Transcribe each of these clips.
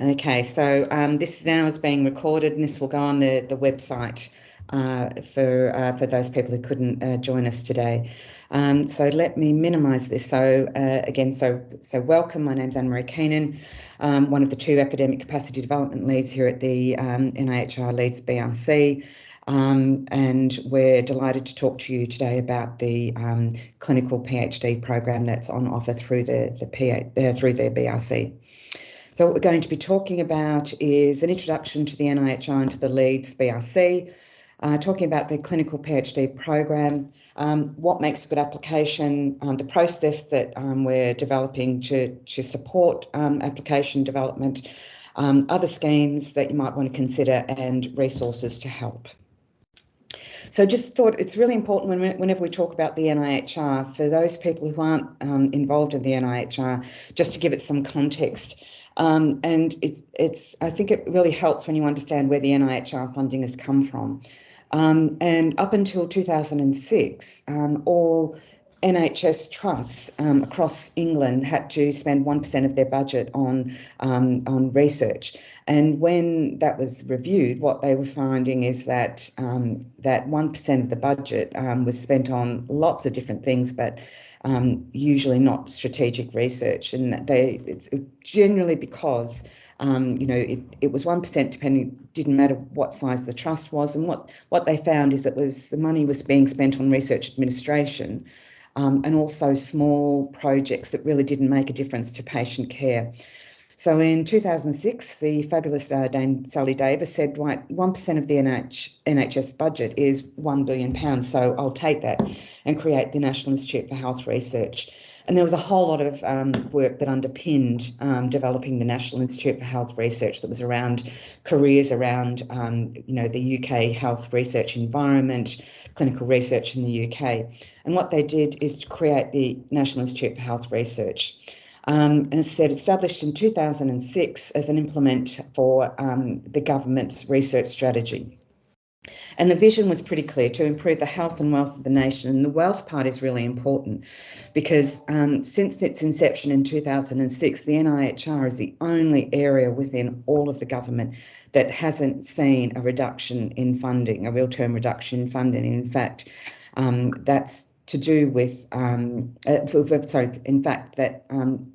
Okay, so this now is being recorded, and this will go on the website for those people who couldn't join us today. So let me minimise this. So again, so welcome. My name's Anne-Maree Keenan, one of the two academic capacity development leads here at the NIHR Leeds BRC. And we're delighted to talk to you today about the clinical PhD program that's on offer through the BRC. So what we're going to be talking about is an introduction to the NIHR and to the Leeds BRC, talking about the clinical PhD program, what makes a good application, the process that we're developing to support application development, other schemes that you might want to consider, and resources to help. So just thought it's really important whenever we talk about the NIHR, for those people who aren't involved in the NIHR, just to give it some context. And I think it really helps when you understand where the NIHR funding has come from. And up until 2006, all NHS trusts across England had to spend 1% of their budget on research. And when that was reviewed, what they were finding is that that 1% of the budget was spent on lots of different things, but usually not strategic research. And it's generally because it was 1% didn't matter what size the trust was. And what they found is that the money was being spent on research administration, and also small projects that really didn't make a difference to patient care. So in 2006, the fabulous Dame Sally Davis said, right, 1% of the NHS budget is £1 billion, so I'll take that and create the National Institute for Health Research. And there was a whole lot of work that underpinned developing the National Institute for Health Research that was around careers around, the UK health research environment, clinical research in the UK. And what they did is to create the National Institute for Health Research. And as I said, established in 2006 as an implement for the government's research strategy. And the vision was pretty clear: to improve the health and wealth of the nation. And the wealth part is really important because since its inception in 2006, the NIHR is the only area within all of the government that hasn't seen a reduction in funding, a real term reduction in funding. In fact, that's to do with,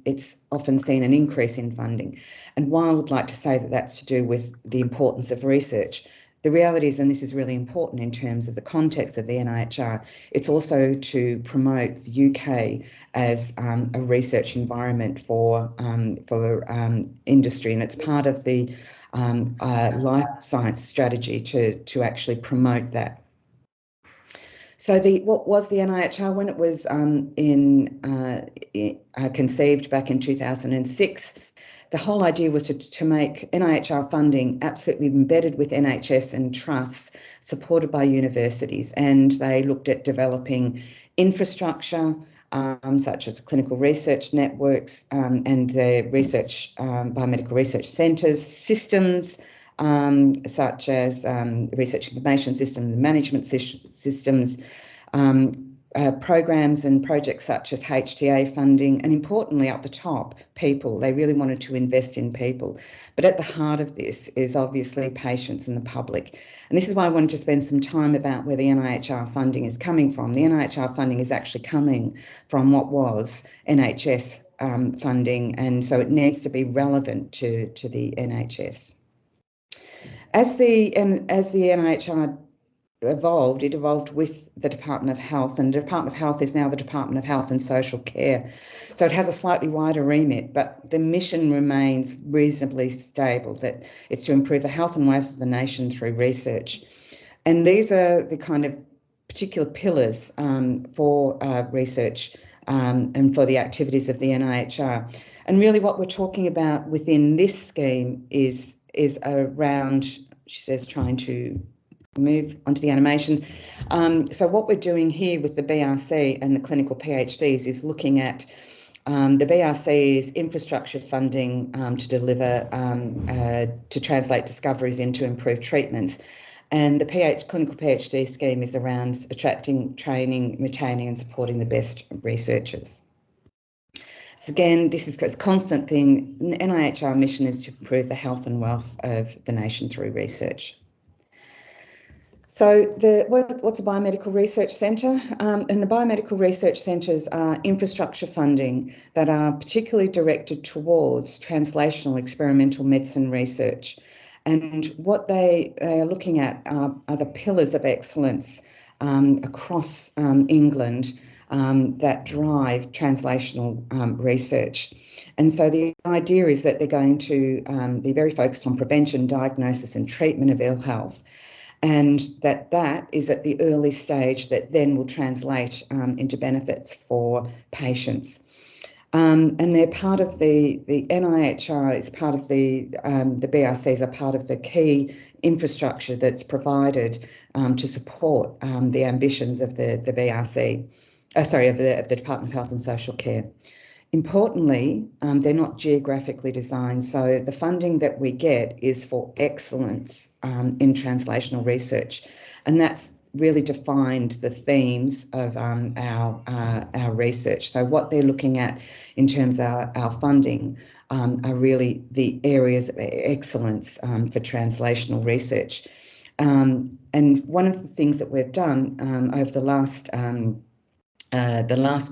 it's often seen an increase in funding. And while I would like to say that that's to do with the importance of research, the reality is, and this is really important in terms of the context of the NIHR, it's also to promote the UK as a research environment for industry, and it's part of the life science strategy to actually promote that. So what was the NIHR when it was conceived back in 2006? The whole idea was to make NIHR funding absolutely embedded with NHS and trusts supported by universities. And they looked at developing infrastructure, such as clinical research networks and the research, biomedical research centres, systems, such as research information systems, management systems, programs and projects such as HTA funding, and importantly up the top, people. They really wanted to invest in people. But at the heart of this is obviously patients and the public. And this is why I wanted to spend some time about where the NIHR funding is coming from. The NIHR funding is actually coming from what was NHS funding, and so it needs to be relevant to the NHS. As the NIHR evolved, it evolved with the Department of Health, and the Department of Health is now the Department of Health and Social Care. So it has a slightly wider remit, but the mission remains reasonably stable, that it's to improve the health and wealth of the nation through research. And these are the kind of particular pillars for research and for the activities of the NIHR. And really what we're talking about within this scheme is around, she says, trying to move onto the animations. So what we're doing here with the BRC and the clinical PhDs is looking at the BRC's infrastructure funding to deliver, to translate discoveries into improved treatments. And the clinical PhD scheme is around attracting, training, retaining and supporting the best researchers. So again, this is a constant thing. The NIHR mission is to improve the health and wealth of the nation through research. So what's a biomedical research centre? And the biomedical research centres are infrastructure funding that are particularly directed towards translational experimental medicine research. And what they are looking at are the pillars of excellence across England that drive translational research. And so the idea is that they're going to be very focused on prevention, diagnosis and treatment of ill health. And that is at the early stage that then will translate into benefits for patients. And they're part of the NIHR is part of the BRCs are part of the key infrastructure that's provided to support the ambitions of the BRC, of the Department of Health and Social Care. Importantly, they're not geographically designed, so the funding that we get is for excellence in translational research, and that's really defined the themes of our research. So what they're looking at in terms of our funding are really the areas of excellence for translational research. And one of the things that we've done over the last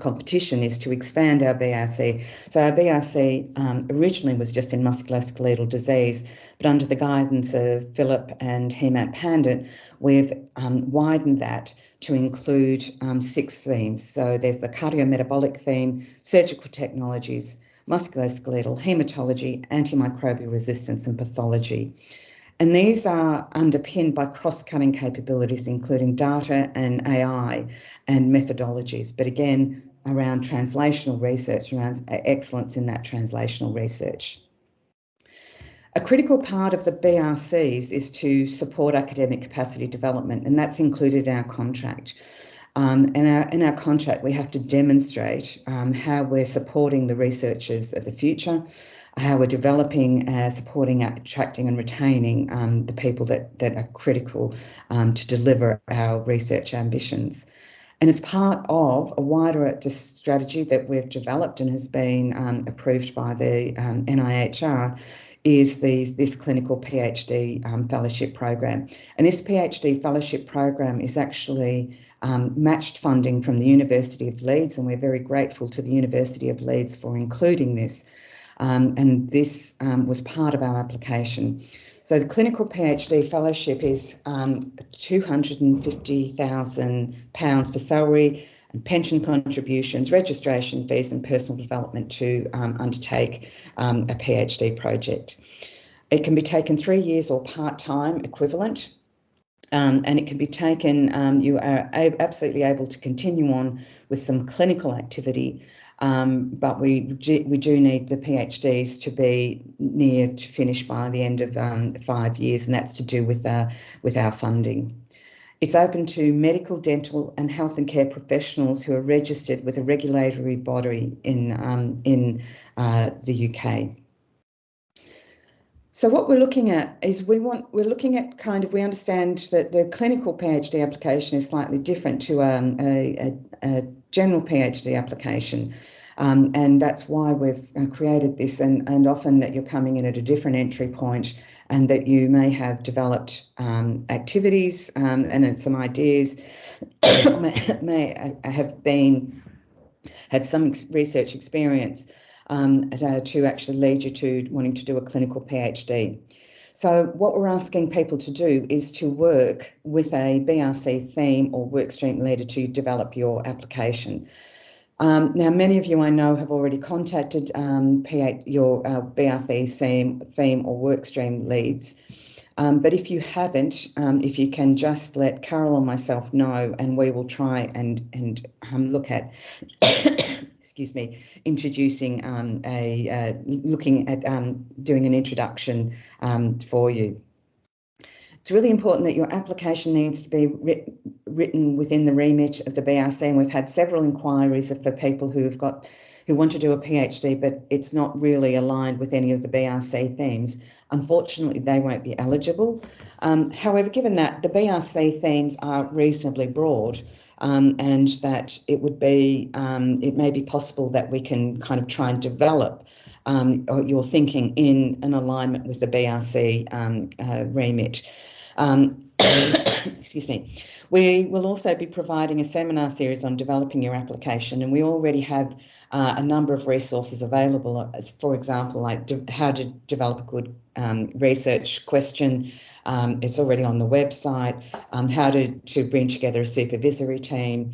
competition is to expand our BRC. So our BRC originally was just in musculoskeletal disease, but under the guidance of Philip and Hemant Pandit, we've widened that to include 6 themes. So there's the cardiometabolic theme, surgical technologies, musculoskeletal, hematology, antimicrobial resistance and pathology. And these are underpinned by cross-cutting capabilities, including data and AI and methodologies, but again, around translational research, around excellence in that translational research. A critical part of the BRCs is to support academic capacity development, and that's included in our contract. In our contract, we have to demonstrate how we're supporting the researchers of the future, how we're developing, supporting, attracting and retaining the people that are critical to deliver our research ambitions. And as part of a wider strategy that we've developed and has been approved by the NIHR is this clinical PhD fellowship program. And this PhD fellowship program is actually matched funding from the University of Leeds, and we're very grateful to the University of Leeds for including this. And this was part of our application. So the clinical PhD fellowship is £250,000 for salary and pension contributions, registration fees and personal development to undertake a PhD project. It can be taken 3 years or part-time equivalent. And it can be taken, you are absolutely able to continue on with some clinical activity, but we do need the PhDs to be near to finish by the end of 5 years, and that's to do with our funding. It's open to medical, dental and health and care professionals who are registered with a regulatory body in the UK. So what we're looking at is we understand that the clinical PhD application is slightly different to a general PhD application. And that's why we've created this, and often that you're coming in at a different entry point and that you may have developed activities and some ideas, may have had some research experience to actually lead you to wanting to do a clinical PhD. So what we're asking people to do is to work with a BRC theme or workstream leader to develop your application. Now, many of you I know have already contacted your BRC theme or workstream leads. But if you haven't, if you can just let Carol or myself know, and we will try and look at excuse me, introducing looking at doing an introduction for you. It's really important that your application needs to be written within the remit of the BRC, and we've had several inquiries for people who want to do a PhD, but it's not really aligned with any of the BRC themes. Unfortunately, they won't be eligible. However, given that the BRC themes are reasonably broad, and that it may be possible that we can kind of try and develop your thinking in an alignment with the BRC remit. Excuse me. We will also be providing a seminar series on developing your application, and we already have a number of resources available, as, for example, like how to develop a good research question. It's already on the website. How to bring together a supervisory team,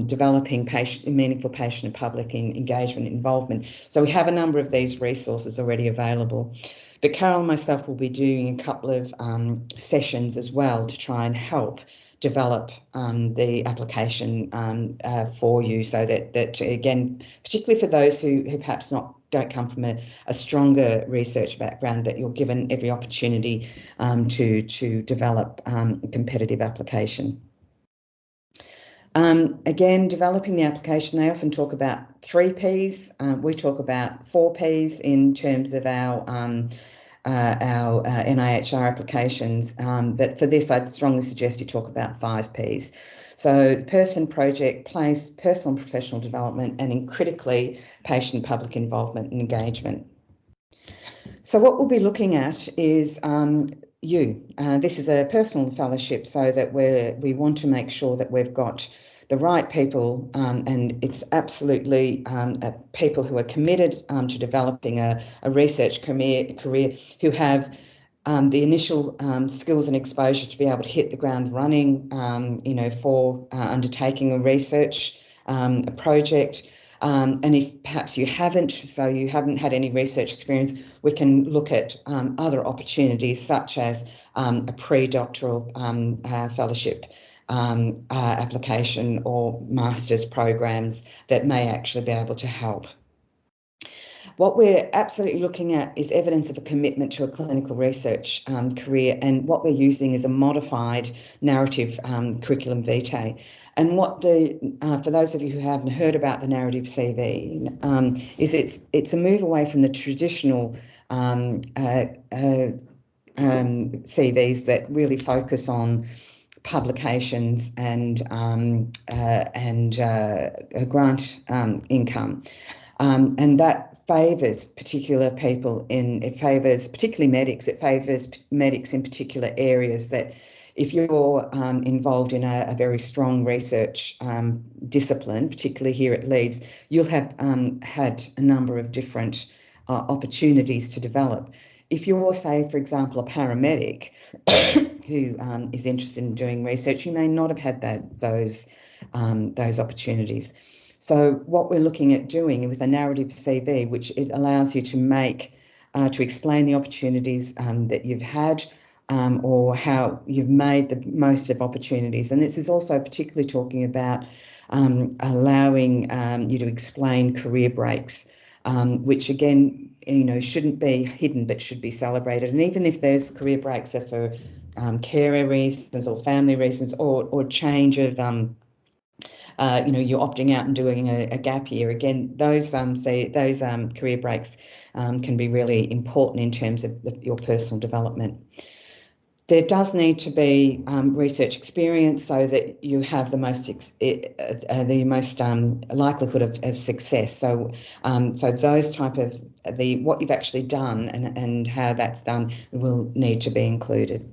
developing meaningful patient and public engagement and involvement. So we have a number of these resources already available. But Carol and myself will be doing a couple of sessions as well to try and help develop the application for you, so that again, particularly for those who perhaps don't come from a stronger research background, that you're given every opportunity to develop a competitive application. Again, developing the application, they often talk about 3 Ps. We talk about 4 Ps in terms of our NIHR applications, but for this I'd strongly suggest you talk about 5 Ps. So person, project, place, personal and professional development, and critically, patient public involvement and engagement. So what we'll be looking at is this is a personal fellowship, so that we want to make sure that we've got the right people, and it's absolutely people who are committed to developing a research career, who have the initial skills and exposure to be able to hit the ground running, for undertaking a research a project. And if perhaps you haven't had any research experience, we can look at other opportunities, such as a pre-doctoral fellowship application, or master's programs that may actually be able to help. What we're absolutely looking at is evidence of a commitment to a clinical research career, and what we're using is a modified narrative curriculum vitae. And for those of you who haven't heard about the narrative CV, is it's a move away from the traditional CVs that really focus on publications and grant income, and that favours particular people it favours particularly medics. It favours medics in particular areas that, if you're involved in a very strong research discipline, particularly here at Leeds, you'll have had a number of different opportunities to develop. If you're, say, for example, a paramedic who is interested in doing research, you may not have had those opportunities. So what we're looking at doing with a narrative CV, which it allows you to explain the opportunities that you've had, or how you've made the most of opportunities. And this is also particularly talking about allowing you to explain career breaks, which again, shouldn't be hidden but should be celebrated. And even if those career breaks are for carer reasons or family reasons, or change of you're opting out and doing a gap year, again, those career breaks can be really important in terms of your personal development. There does need to be research experience, so that you have the most likelihood of success. So those type of what you've actually done and how that's done will need to be included.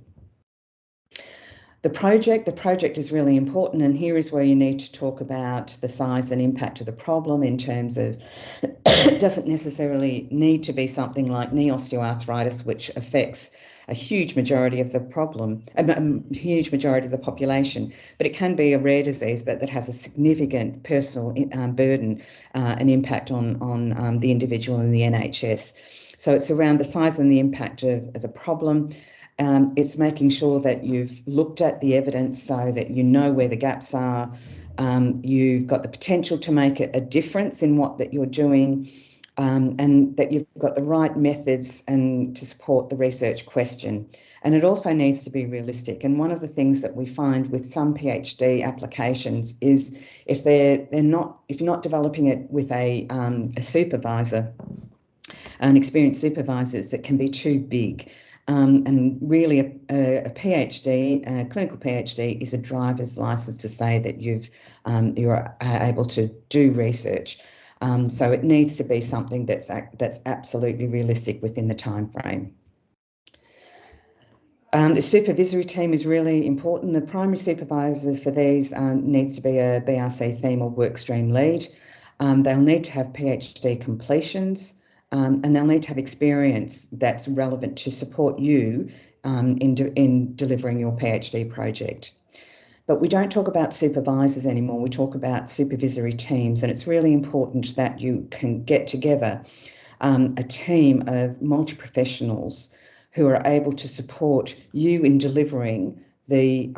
The project is really important, and here is where you need to talk about the size and impact of the problem, in terms of it doesn't necessarily need to be something like knee osteoarthritis, which affects a huge majority of the population, but it can be a rare disease, but that has a significant personal burden and impact on the individual and the NHS. So it's around the size and the impact of the problem. It's making sure that you've looked at the evidence so that you know where the gaps are. You've got the potential to make a difference in that you're doing, and that you've got the right methods and to support the research question. And it also needs to be realistic. And one of the things that we find with some PhD applications is if you're not developing it with a supervisor, an experienced supervisors, that can be too big. And really a PhD, a clinical PhD, is a driver's license to say that you're able to do research. So it needs to be something that's absolutely realistic within the time frame. The supervisory team is really important. The primary supervisors for these needs to be a BRC theme or workstream lead. They'll need to have PhD completions, and they'll need to have experience that's relevant to support you in delivering your PhD project. But we don't talk about supervisors anymore. We talk about supervisory teams, and it's really important that you can get together a team of multi-professionals who are able to support you in delivering the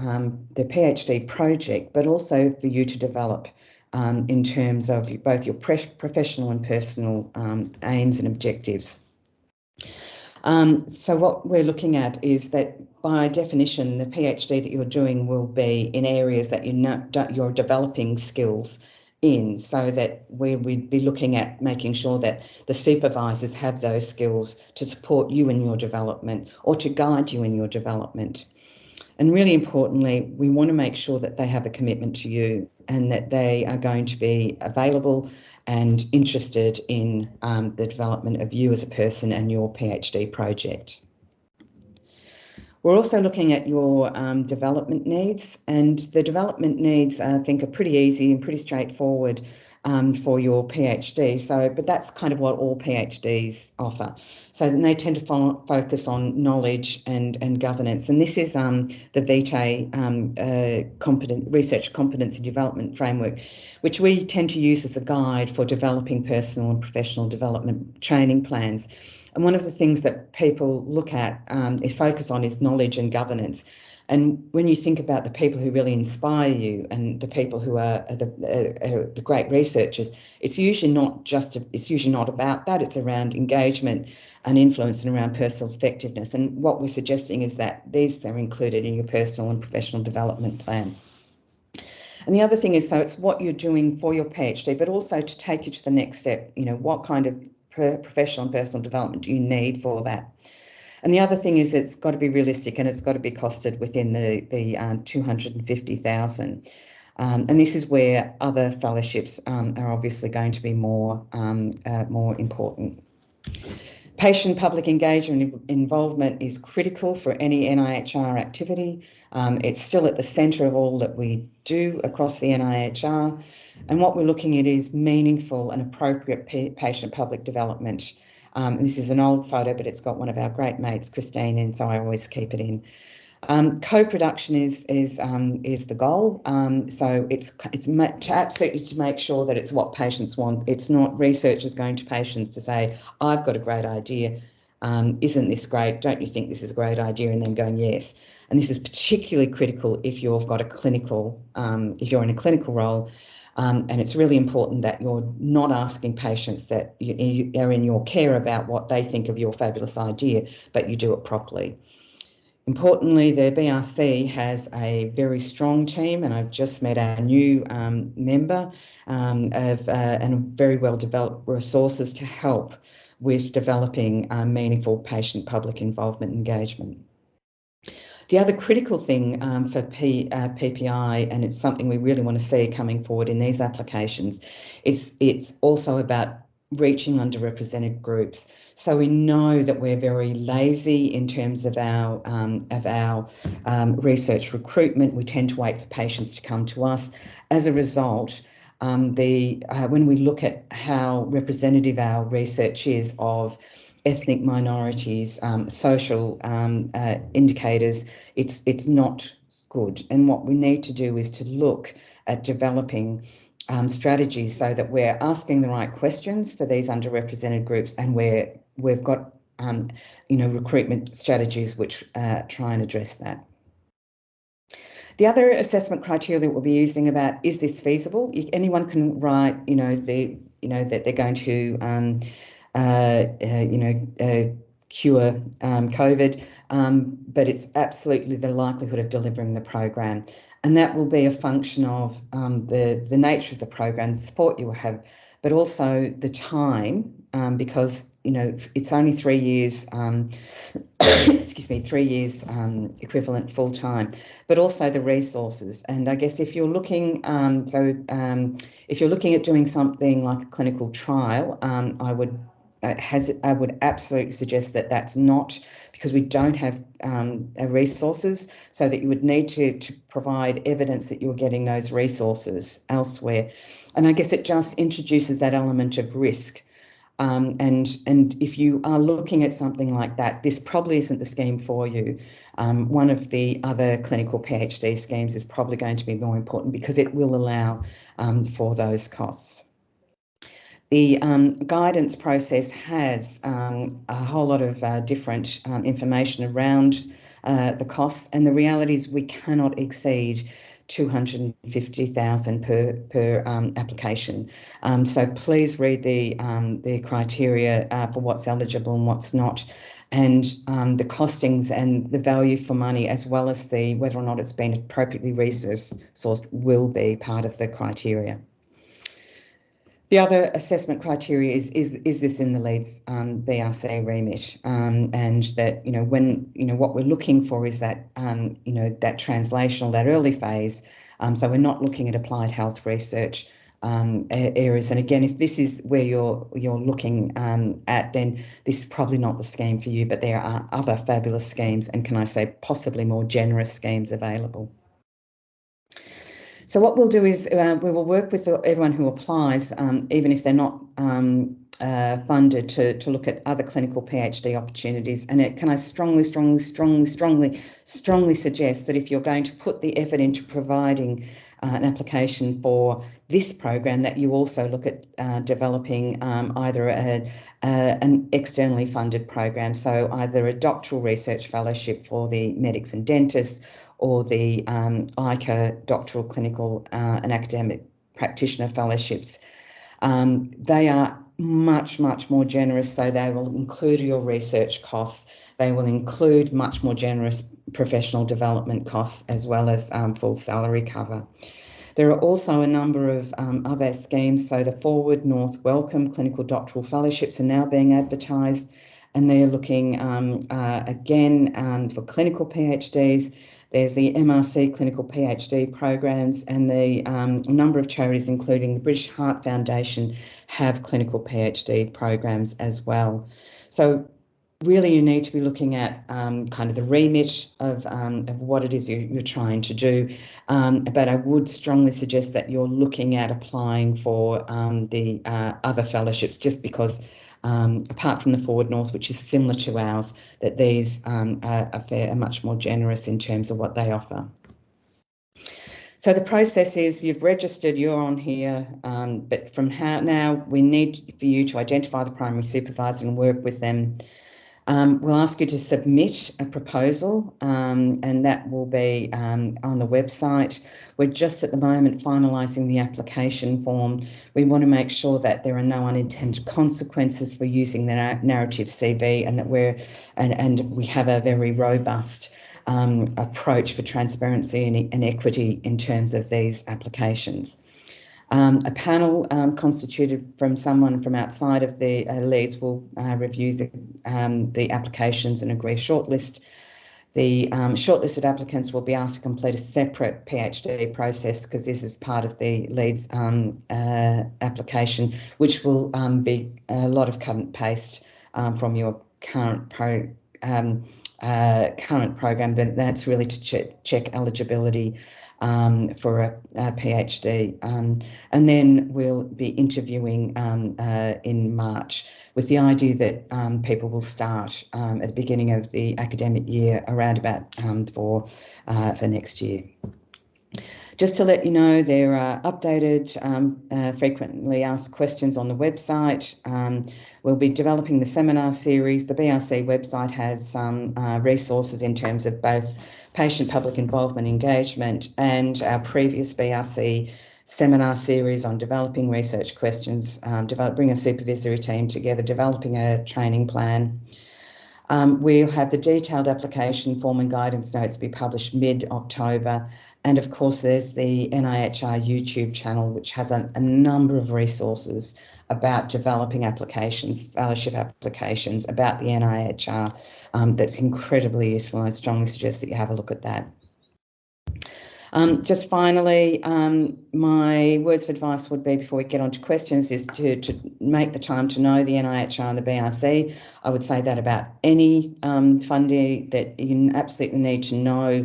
PhD project, but also for you to develop in terms of both your professional and personal aims and objectives. So what we're looking at is that by definition, the PhD that you're doing will be in areas that you're developing skills in, so that we'd be looking at making sure that the supervisors have those skills to support you in your development or to guide you in your development. And really importantly, we want to make sure that they have a commitment to you and that they are going to be available and interested in the development of you as a person and your PhD project. We're also looking at your development needs, and the development needs, I think, are pretty easy and pretty straightforward for your PhD. But that's kind of what all PhDs offer. So then they tend to focus on knowledge and governance. And this is the VITE Research Competency Development Framework, which we tend to use as a guide for developing personal and professional development training plans. And one of the things that people look at is focus on is knowledge and governance. And when you think about the people who really inspire you and the people who are the great researchers, it's usually not about that. It's around engagement and influence and around personal effectiveness. And what we're suggesting is that these are included in your personal and professional development plan. And the other thing is, so it's what you're doing for your PhD, but also to take you to the next step. You know, what kind of professional and personal development do you need for that? And the other thing is, it's got to be realistic and it's got to be costed within the $250,000. And this is where other fellowships are obviously going to be more important. Patient-public engagement and involvement is critical for any NIHR activity. It's still at the centre of all that we do across the NIHR. And what we're looking at is meaningful and appropriate patient-public development. This is an old photo, but it's got one of our great mates, Christine, in, so I always keep it in. Co-production is the goal. So it's absolutely to make sure that it's what patients want. It's not researchers going to patients to say, I've got a great idea. Isn't this great? Don't you think this is a great idea? And then going, yes. And this is particularly critical if you've got a clinical, if you're in a clinical role. And it's really important that you're not asking patients that you are in your care about what they think of your fabulous idea, but you do it properly. Importantly, the BRC has a very strong team, and I've just met our new member and very well developed resources to help with developing meaningful patient-public involvement engagement. The other critical thing for PPI, and it's something we really want to see coming forward in these applications, is it's also about reaching underrepresented groups. So we know that we're very lazy in terms of our research recruitment. We tend to wait for patients to come to us. As a result, when we look at how representative our research is of ethnic minorities, social indicators, it's not good. And what we need to do is to look at developing strategies so that we're asking the right questions for these underrepresented groups, and we've got recruitment strategies which try and address that. The other assessment criteria that we'll be using about, is this feasible? Anyone can write, that they're going to cure COVID, but it's absolutely the likelihood of delivering the program. And that will be a function of the nature of the program, the support you will have, but also the time, because it's only 3 years, excuse me, 3 years equivalent full time, but also the resources. And I guess if you're looking, if you're looking at doing something like a clinical trial, I would absolutely suggest that that's not, because we don't have resources, so that you would need to provide evidence that you're getting those resources elsewhere. And I guess it just introduces that element of risk. And if you are looking at something like that, this probably isn't the scheme for you. One of the other clinical PhD schemes is probably going to be more important, because it will allow for those costs. The guidance process has a whole lot of different information around the costs, and the reality is we cannot exceed 250,000 per application. So please read the criteria for what's eligible and what's not, and the costings and the value for money, as well as the whether or not it's been appropriately resourced, will be part of the criteria. The other assessment criteria is this in the Leeds BRC remit, and that when what we're looking for is that that translational, that early phase. So we're not looking at applied health research areas. And again, if this is where you're looking at, then this is probably not the scheme for you. But there are other fabulous schemes, and can I say possibly more generous schemes available. So what we'll do is we will work with everyone who applies, even if they're not funded, to look at other clinical PhD opportunities. And can I strongly suggest that if you're going to put the effort into providing an application for this program, that you also look at developing either an externally funded program, so either a doctoral research fellowship for the medics and dentists, or the NIHR Doctoral Clinical and Academic Practitioner Fellowships. They are much more generous, so they will include your research costs. They will include much more generous professional development costs, as well as full salary cover. There are also a number of other schemes. So the Forward North Welcome Clinical Doctoral Fellowships are now being advertised, and they're looking again for clinical PhDs. There's the MRC clinical PhD programs, and the number of charities, including the British Heart Foundation, have clinical PhD programs as well. So really you need to be looking at kind of the remit of what it is you're trying to do. But I would strongly suggest that you're looking at applying for the other fellowships, just because apart from the Forward North, which is similar to ours, that these are much more generous in terms of what they offer. So the process is you've registered, you're on here, but from now we need for you to identify the primary supervisor and work with them. We'll ask you to submit a proposal, and that will be on the website. We're just at the moment finalising the application form. We want to make sure that there are no unintended consequences for using the narrative CV, and that we have a very robust approach for transparency and equity in terms of these applications. A panel constituted from someone from outside of the Leeds will review the applications and agree a shortlist. The shortlisted applicants will be asked to complete a separate PhD process, because this is part of the Leeds application, which will be a lot of cut and paste from your current program, but that's really to check eligibility for a PhD. And then we'll be interviewing in March, with the idea that people will start at the beginning of the academic year, around about for next year. Just to let you know, there are updated, frequently asked questions on the website. We'll be developing the seminar series. The BRC website has some resources in terms of both patient-public involvement engagement and our previous BRC seminar series on developing research questions, bring a supervisory team together, developing a training plan. We'll have the detailed application form and guidance notes be published mid-October. And of course, there's the NIHR YouTube channel, which has a number of resources about developing applications, fellowship applications, about the NIHR. That's incredibly useful. I strongly suggest that you have a look at that. Just finally, my words of advice would be, before we get on to questions, is to make the time to know the NIHR and the BRC. I would say that about any funding, that you absolutely need to know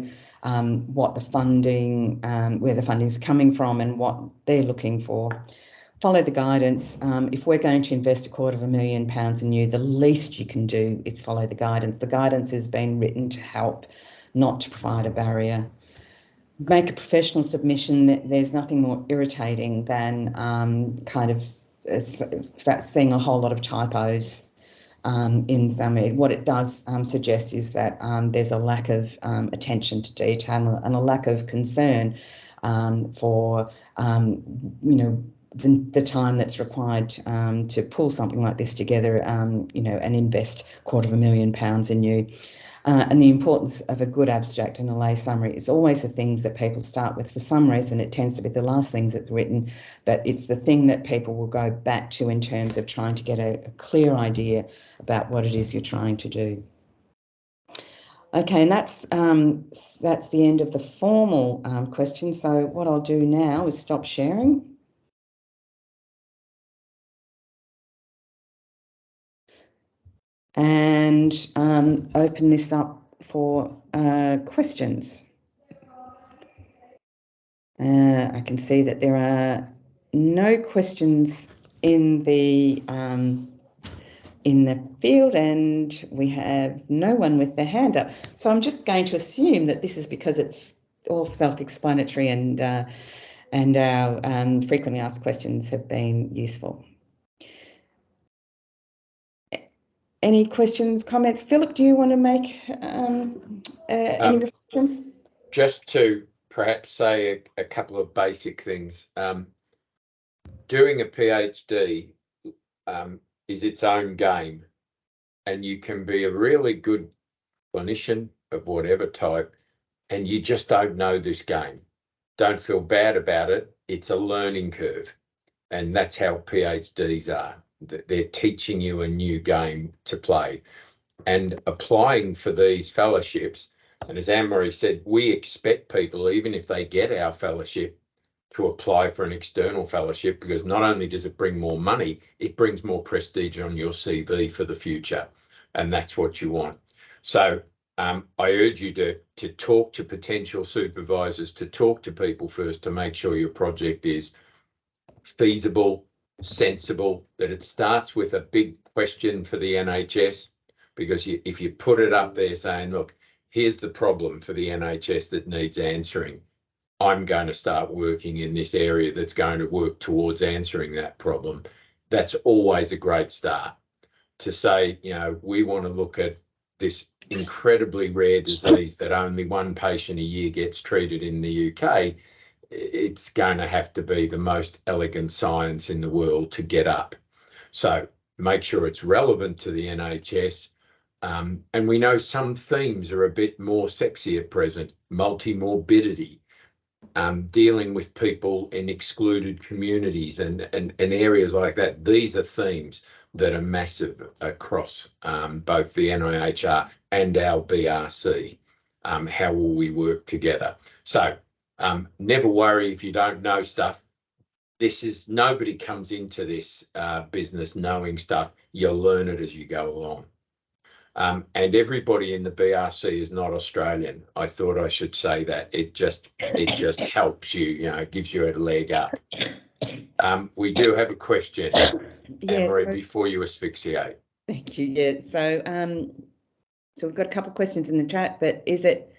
what the funding, where the funding is coming from and what they're looking for. Follow the guidance. If we're going to invest £250,000 in you, the least you can do is follow the guidance. The guidance has been written to help, not to provide a barrier. Make a professional submission. There's nothing more irritating than kind of seeing a whole lot of typos in some. What it does suggest is that there's a lack of attention to detail and a lack of concern for the time that's required to pull something like this together, and invest £250,000 in you. And the importance of a good abstract and a lay summary is always the things that people start with. For some reason, it tends to be the last things that's written, but it's the thing that people will go back to in terms of trying to get a clear idea about what it is you're trying to do. Okay, and that's the end of the formal questions. So what I'll do now is stop sharing. And open this up for questions. I can see that there are no questions in the field, and we have no one with their hand up. So I'm just going to assume that this is because it's all self-explanatory, and our frequently asked questions have been useful. Any questions, comments? Philip, do you want to make any reflections? Just to perhaps say a couple of basic things. Doing a PhD is its own game, and you can be a really good clinician of whatever type, and you just don't know this game. Don't feel bad about it. It's a learning curve, and that's how PhDs are. They're teaching you a new game to play. And applying for these fellowships, and as Anne-Maree said, we expect people, even if they get our fellowship, to apply for an external fellowship, because not only does it bring more money, it brings more prestige on your CV for the future, and that's what you want. So I urge you to talk to potential supervisors, to talk to people first, to make sure your project is feasible, sensible, that it starts with a big question for the NHS, because if you put it up there saying, look, here's the problem for the NHS that needs answering, I'm going to start working in this area that's going to work towards answering that problem, that's always a great start. To say, we want to look at this incredibly rare disease that only one patient a year gets treated in the UK, it's going to have to be the most elegant science in the world to get up. So make sure it's relevant to the NHS. And we know some themes are a bit more sexy at present: multi-morbidity, dealing with people in excluded communities and areas like that. These are themes that are massive across both the NIHR and our BRC. How will we work together? So never worry if you don't know stuff. Nobody comes into this business knowing stuff. You'll learn it as you go along. And everybody in the BRC is not Australian. I thought I should say that. It just helps you, gives you a leg up. We do have a question, yes, Anne-Maree, before you asphyxiate. Thank you. Yeah. So so we've got a couple of questions in the chat, but is it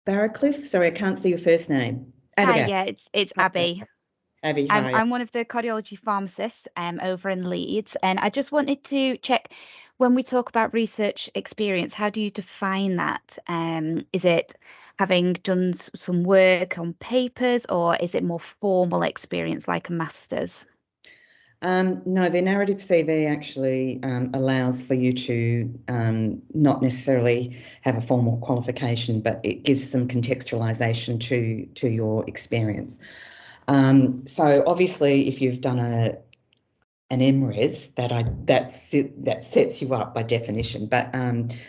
Barracliff? Sorry, I can't see your first name. Hi, yeah, it's Abby. Abby, hi. I'm one of the cardiology pharmacists over in Leeds, and I just wanted to check, when we talk about research experience, how do you define that? Is it having done some work on papers, or is it more formal experience like a master's? No, the narrative CV actually allows for you to not necessarily have a formal qualification, but it gives some contextualisation to your experience. So obviously, if you've done an MRes, that sets you up by definition, but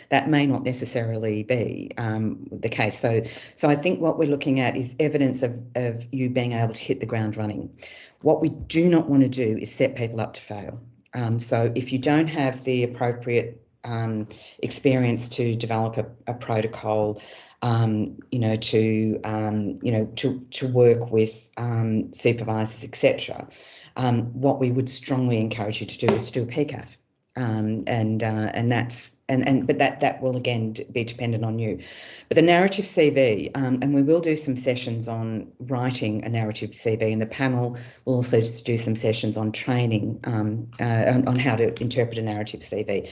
that may not necessarily be the case. So I think what we're looking at is evidence of you being able to hit the ground running. What we do not want to do is set people up to fail. So if you don't have the appropriate experience to develop a protocol, to work with supervisors, etc. What we would strongly encourage you to do is to do a PCAF, but that will again be dependent on you. But the narrative CV, and we will do some sessions on writing a narrative CV, and the panel will also do some sessions on training on how to interpret a narrative CV.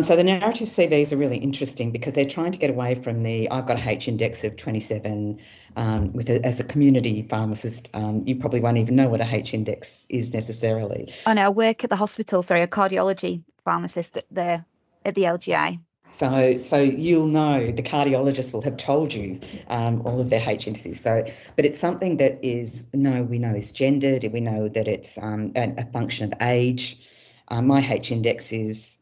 So the narrative CVs are really interesting because they're trying to get away from I've got a H index of 27. As a community pharmacist, you probably won't even know what a H index is necessarily. Oh no, I work at the hospital, sorry, a cardiology pharmacist at the LGI. So you'll know, the cardiologist will have told you all of their H indices. But it's something that we know is gendered. We know that it's a function of age. My H index is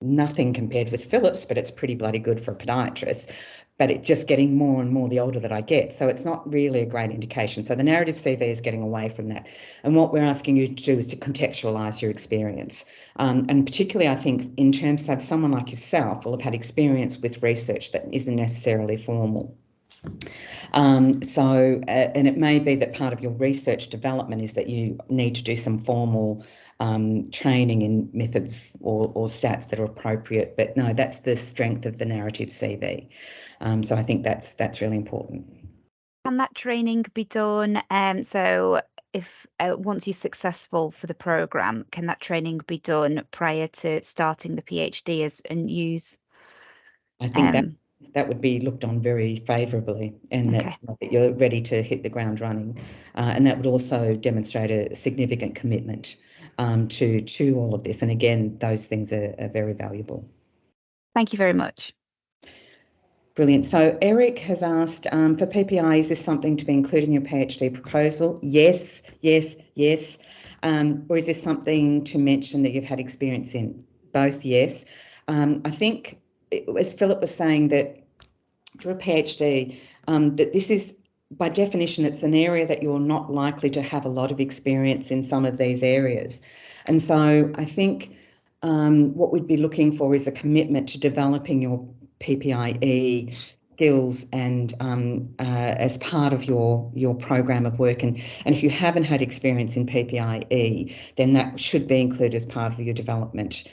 nothing compared with Philip's, but it's pretty bloody good for a podiatrist. But it's just getting more and more the older that I get. So it's not really a great indication. So the narrative CV is getting away from that. And what we're asking you to do is to contextualise your experience. And particularly, I think, in terms of someone like yourself will have had experience with research that isn't necessarily formal. And it may be that part of your research development is that you need to do some formal training in methods or stats that are appropriate. But no, that's the strength of the narrative CV. So I think that's really important. Can that training be done? So if once you're successful for the programme, can that training be done prior to starting the PhD and use? I think that would be looked on very favourably, and that you're ready to hit the ground running. And that would also demonstrate a significant commitment to all of this. And again, those things are very valuable. Thank you very much. Brilliant. So Eric has asked, for PPI, is this something to be included in your PhD proposal? Yes, yes, yes. Or is this something to mention that you've had experience in? Both, yes. I think, as Philip was saying, that for a PhD, that this is, by definition, it's an area that you're not likely to have a lot of experience in some of these areas. And so I think what we'd be looking for is a commitment to developing your PPIE skills and as part of your program of work. And if you haven't had experience in PPIE, then that should be included as part of your development.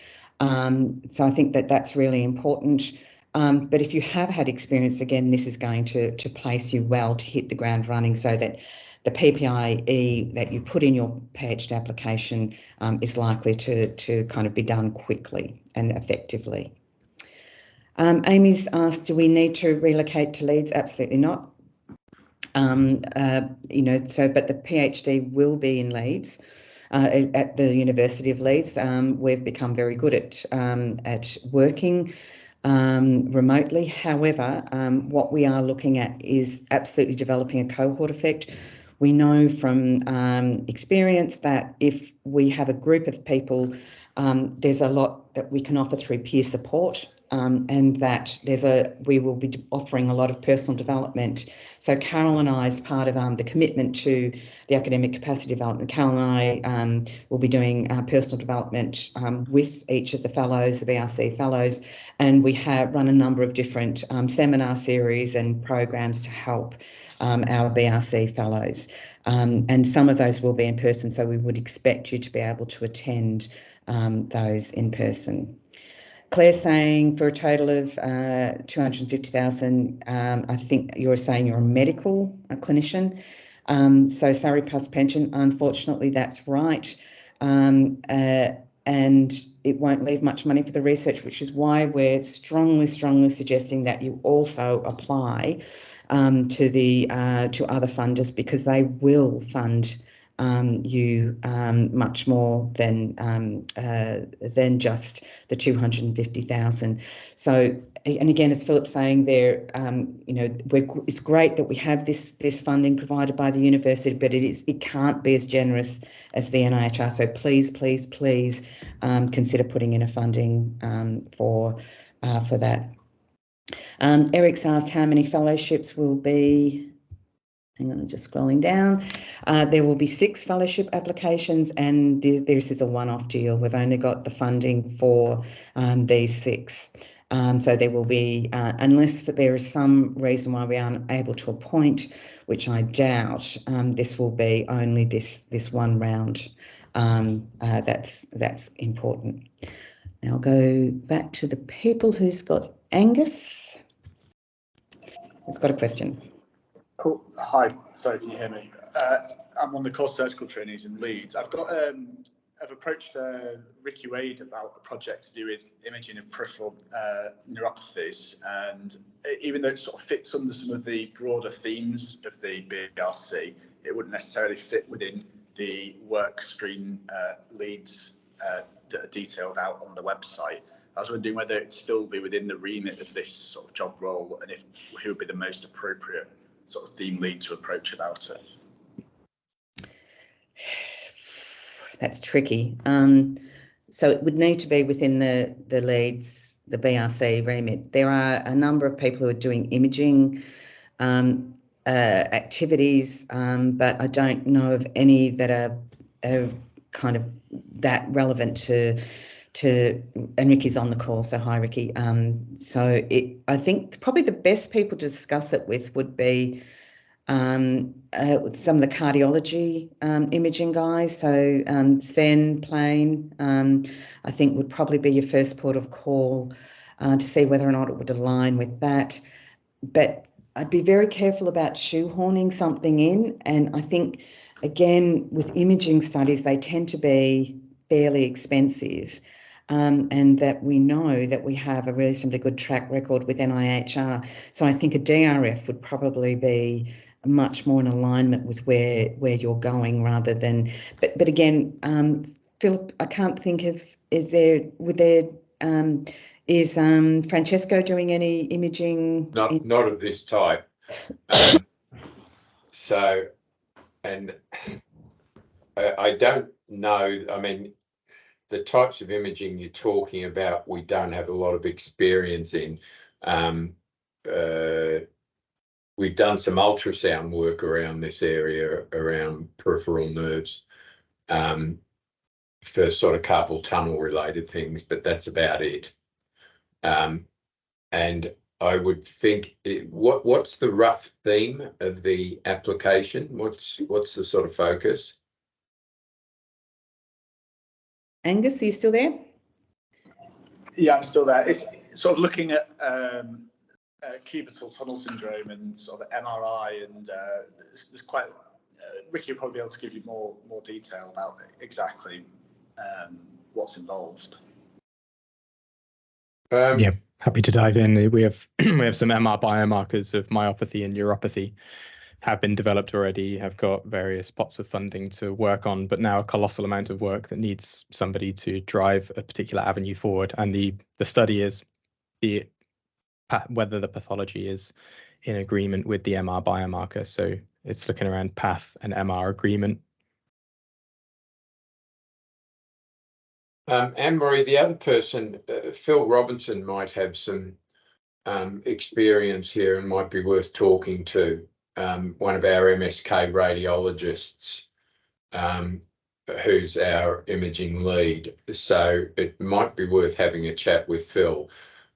So I think that's really important. But if you have had experience, again, this is going to place you well to hit the ground running, so that the PPIE that you put in your PhD application is likely to kind of be done quickly and effectively. Amy's asked, do we need to relocate to Leeds? Absolutely not. But the PhD will be in Leeds. At the University of Leeds. We've become very good at working remotely. However, what we are looking at is absolutely developing a cohort effect. We know from experience that if we have a group of people, there's a lot that we can offer through peer support, and that we will be offering a lot of personal development. So Carol and I, as part of the commitment to the academic capacity development, Carol and I will be doing personal development with each of the fellows, the BRC fellows, and we have run a number of different seminar series and programs to help our BRC fellows. And some of those will be in person, so we would expect you to be able to attend those in person. Claire's saying for a total of 250,000, I think you're saying you're a medical clinician. So salary plus pension, unfortunately, that's right. And it won't leave much money for the research, which is why we're strongly suggesting that you also apply to other funders, because they will fund you much more than just the 250,000. So, and again, as Philip's saying there, you know, it's great that we have this funding provided by the university, but it can't be as generous as the NIHR. So please consider putting in a funding for that. Eric's asked how many fellowships will be. Hang on, just scrolling down. There will be 6 fellowship applications, and this is a one-off deal. We've only got the funding for these 6. So there will be, unless there is some reason why we aren't able to appoint, which I doubt, this will be only this one round. That's important. Now I'll go back to the people who's got Angus. Who's got a question? Oh, hi. Sorry, can you hear me? I'm one of the core surgical trainees in Leeds. I've approached Ricky Wade about a project to do with imaging of peripheral neuropathies, and even though it sort of fits under some of the broader themes of the BRC, it wouldn't necessarily fit within the work stream leads that are detailed out on the website. I was wondering whether it'd still be within the remit of this sort of job role, and who would be the most appropriate sort of theme lead to approach about it. That's tricky. So it would need to be within the Leeds, the BRC remit. There are a number of people who are doing imaging activities, but I don't know of any that are kind of that relevant to. And Ricky's on the call, so hi, Ricky. So I think probably the best people to discuss it with would be some of the cardiology imaging guys. So Sven Plain, I think would probably be your first port of call to see whether or not it would align with that. But I'd be very careful about shoehorning something in. And I think, again, with imaging studies, they tend to be fairly expensive. And that we know that we have a reasonably good track record with NIHR. So I think a DRF would probably be much more in alignment with where you're going rather than, but again, Philip, I can't think of, is Francesco doing any imaging? Not of this type. So, and I don't know, I mean, the types of imaging you're talking about, we don't have a lot of experience in. We've done some ultrasound work around this area, around peripheral nerves, for sort of carpal tunnel related things, but that's about it. And I would think, what's the rough theme of the application? What's the sort of focus? Angus, are you still there? Yeah, I'm still there. It's sort of looking at cubital tunnel syndrome and sort of MRI, and there's quite. Ricky will probably be able to give you more detail about exactly what's involved. Yeah, happy to dive in. We have some MR biomarkers of myopathy and neuropathy have been developed already, have got various pots of funding to work on, but now a colossal amount of work that needs somebody to drive a particular avenue forward. And the study is whether the pathology is in agreement with the MR biomarker. So it's looking around path and MR agreement. Anne-Maree, the other person, Phil Robinson, might have some experience here and might be worth talking to. One of our MSK radiologists, who's our imaging lead. So it might be worth having a chat with Phil.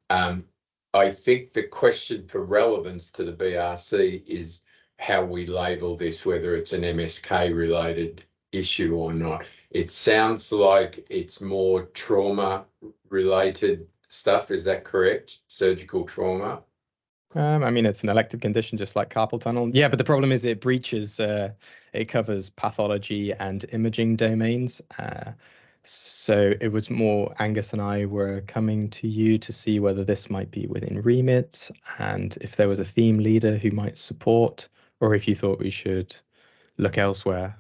I think the question for relevance to the BRC is how we label this, whether it's an MSK related issue or not. It sounds like it's more trauma related stuff. Is that correct? Surgical trauma? I mean, it's an elective condition, just like carpal tunnel. Yeah, but the problem is it breaches, it covers pathology and imaging domains. So it was more Angus and I were coming to you to see whether this might be within remit and if there was a theme leader who might support, or if you thought we should look elsewhere.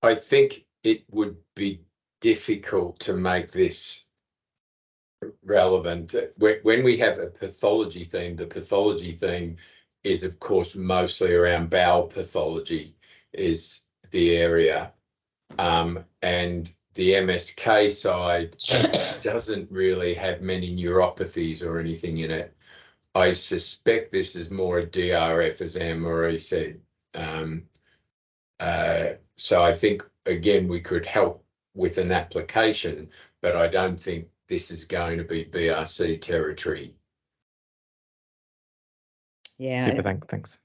I think it would be difficult to make this relevant. When we have a pathology theme, the pathology theme is, of course, mostly around bowel pathology is the area. And the MSK side doesn't really have many neuropathies or anything in it. I suspect this is more a DRF, as Anne-Maree said. So I think, again, we could help with an application, but I don't think this is going to be BRC territory. Yeah. Super, thanks.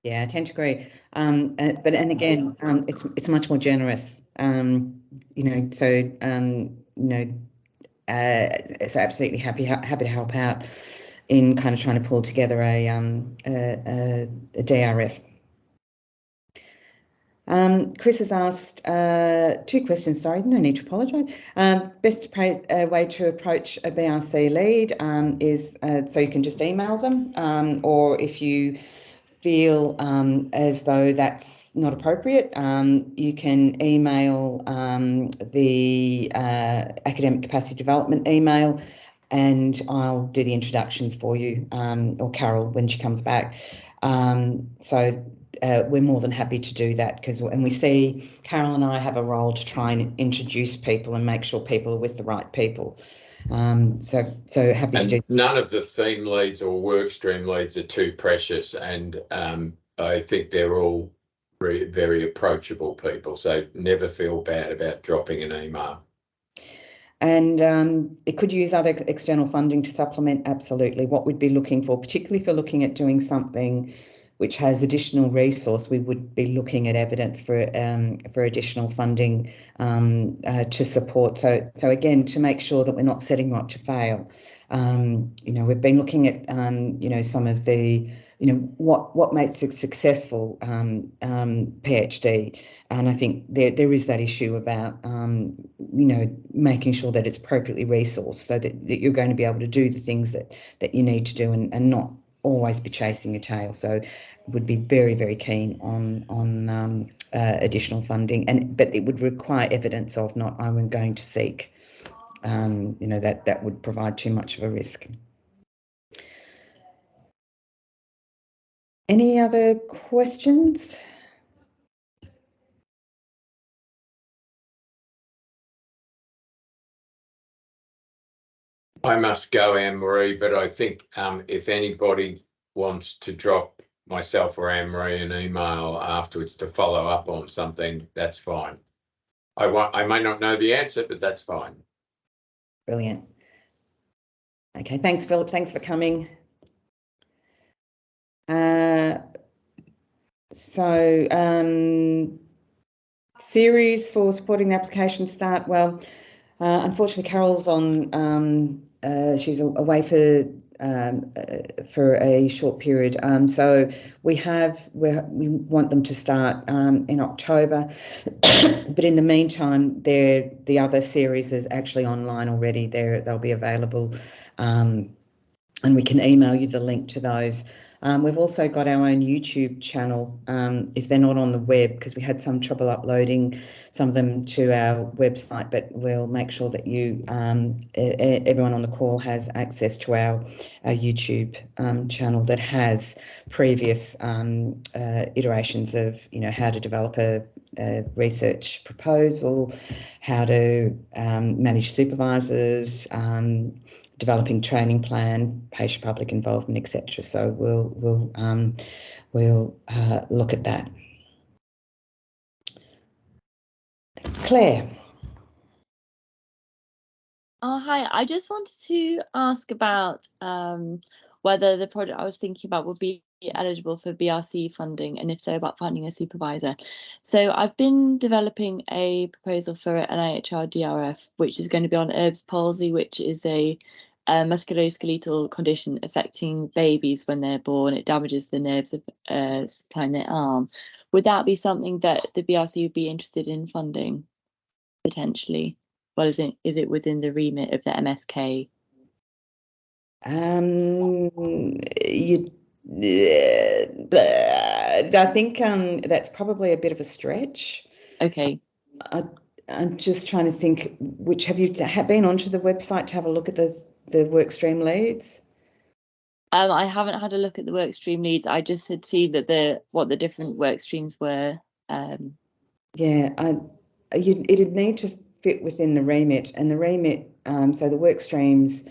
Yeah, I tend to agree. But again, it's much more generous. So absolutely happy to help out in kind of trying to pull together a DRF. Chris has asked 2 questions. Sorry, no need to apologise. Best way to approach a BRC lead is so you can just email them, or if you feel as though that's not appropriate, you can email the academic capacity development email, and I'll do the introductions for you, or Carol when she comes back. We're more than happy to do that, and we see Carol and I have a role to try and introduce people and make sure people are with the right people. So happy to do. None of the theme leads or work stream leads are too precious, and I think they're all very, very approachable people. So never feel bad about dropping an email. And it could use other external funding to supplement. Absolutely. What we'd be looking for, particularly if you're looking at doing something which has additional resource, we would be looking at evidence for additional funding to support. So again, to make sure that we're not setting you up to fail. We've been looking at some of the what makes a successful PhD, and I think there is that issue about making sure that it's appropriately resourced, so that you're going to be able to do the things that you need to do, and not always be chasing your tail. So would be very, very keen on additional funding, but it would require evidence of, not I'm going to seek. That would provide too much of a risk. Any other questions? I must go, Anne-Maree, but I think if anybody wants to drop myself or Anne-Maree an email afterwards to follow up on something, that's fine. I may not know the answer, but that's fine. Brilliant. Okay, thanks, Philip. Thanks for coming. Series for supporting the application start. Well, unfortunately, Carol's on. She's away for a short period. So we want them to start in October, but in the meantime, the other series is actually online already. They'll be available, and we can email you the link to those. We've also got our own YouTube channel, if they're not on the web, because we had some trouble uploading some of them to our website, but we'll make sure that everyone on the call has access to our YouTube channel that has previous iterations of how to develop a research proposal, how to manage supervisors, developing training plan, patient-public involvement, etc. So we'll look at that. Claire. Oh, hi. I just wanted to ask about whether the project I was thinking about would be eligible for BRC funding, and if so, about finding a supervisor. So I've been developing a proposal for an NIHR DRF, which is going to be on Erb's palsy, which is a musculoskeletal condition affecting babies when they're born. It damages the nerves of supplying their arm. Would that be something that the BRC would be interested in funding, potentially? Well, is it within the remit of the MSK? I think that's probably a bit of a stretch. Okay. I'm just trying to think, which have you been onto the website to have a look at the workstream leads? I haven't had a look at the workstream leads. I just had seen that what the different work streams were. Yeah, it'd need to fit within the remit, and the remit. So the work streams.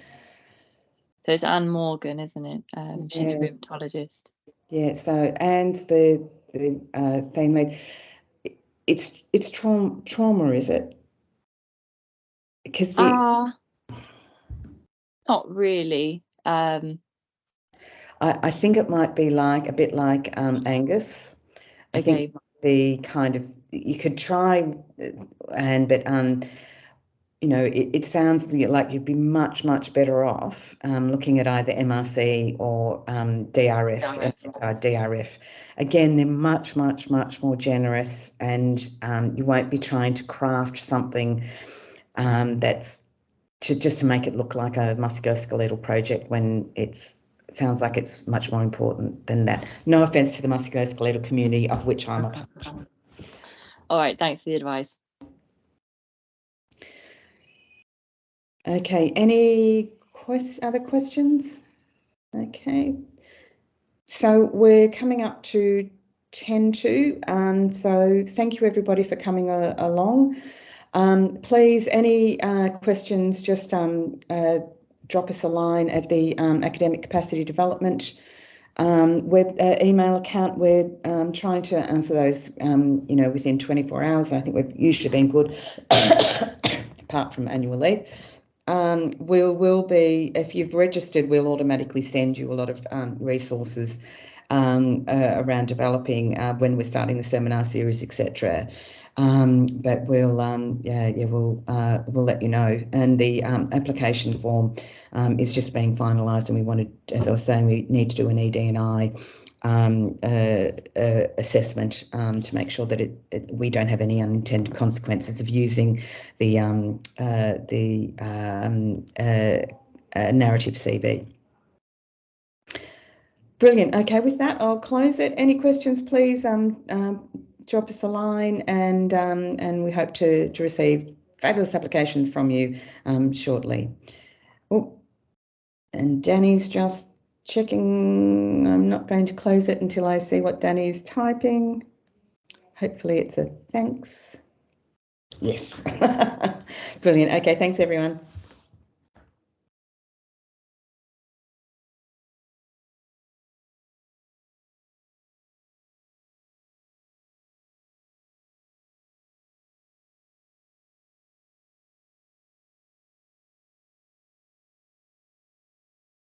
So it's Anne Morgan, isn't it? She's a rheumatologist. Yeah. So Anne's the theme lead. It's trauma, is it? Because not really. I think it might be a bit like Angus. I think it might be kind of, you could try, but you know, it sounds like you'd be much better off looking at either MRC or DRF. Again, they're much more generous, and you won't be trying to craft something that's just to make it look like a musculoskeletal project when it sounds like it's much more important than that. No offence to the musculoskeletal community, of which I'm a part. All right, thanks for the advice. Okay, any other questions? Okay, so we're coming up to 10:02, so thank you everybody for coming along. Please, any questions, just drop us a line at the Academic Capacity Development email account. We're trying to answer those, you know, within 24 hours. I think we've usually been good, apart from annual leave. We'll be, if you've registered, we'll automatically send you a lot of resources around developing when we're starting the seminar series, etc. But we'll we'll let you know. And the application form is just being finalised, and we wanted, as I was saying, we need to do an ED&I assessment to make sure that we don't have any unintended consequences of using the narrative CV. Brilliant. Okay, with that, I'll close it. Any questions, please drop us a line, and we hope to receive fabulous applications from you shortly. Oh, and Danny's just checking. I'm not going to close it until I see what Danny's typing. Hopefully it's a thanks. Yes. Brilliant. Okay, thanks everyone.